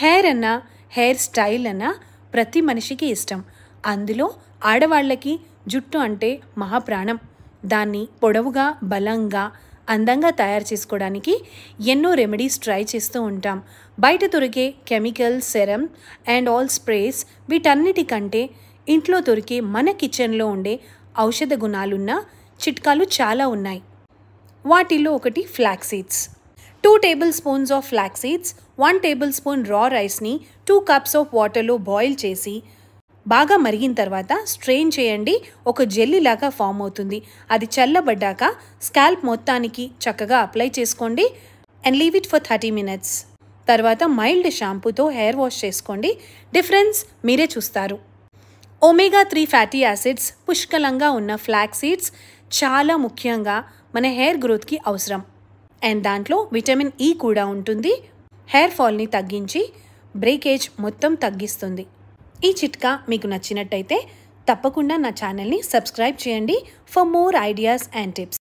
Hair అన్నా hair style అన్నా ప్రతి మనిషికి ఇష్టం. అందులో ఆడవాళ్ళకి జుట్టు అంటే మహాప్రాణం. దాన్ని పొడవుగా, బలంగా, అందంగా తయారు చేసుకోవడానికి ఎన్నో రెమెడీస్ ట్రై చేస్తూ ఉంటాం. బయట దొరికే chemical, serum and all sprays వీటన్నిటికంటే ఇంట్లో దొరికే మన కిచెన్లో ఉండే ఔషధ గుణాలున్న చిట్కాలు చాలా ఉన్నాయి. వాటిల్లో ఒకటి flax seeds. 2 tablespoons of flax seeds, 1 tablespoon రా రైస్ని 2 cups ఆఫ్ వాటర్లో బాయిల్ చేసి బాగా మరిగిన తర్వాత స్ట్రెయిన్ చేయండి. ఒక జెల్లీ లాగా ఫామ్ అవుతుంది. అది చల్లబడ్డాక స్కాల్ప్ మొత్తానికి చక్కగా అప్లై చేసుకోండి and leave it for 30 minutes. తర్వాత మైల్డ్ షాంపూతో హెయిర్ వాష్ చేసుకోండి. డిఫరెన్స్ మీరే చూస్తారు. omega-3 ఫ్యాటీ యాసిడ్స్ పుష్కలంగా ఉన్న ఫ్లాక్స్ సీడ్స్ చాలా ముఖ్యంగా మన హెయిర్ గ్రోత్కి అవసరం. అండ్ దాంట్లో విటమిన్ ఈ కూడా ఉంటుంది. హెయిర్ ఫాల్ని తగ్గించి బ్రేకేజ్ మొత్తం తగ్గిస్తుంది. ఈ చిట్కా మీకు నచ్చినట్టయితే తప్పకుండా నా ఛానల్ని సబ్స్క్రైబ్ చేయండి for more ideas and tips.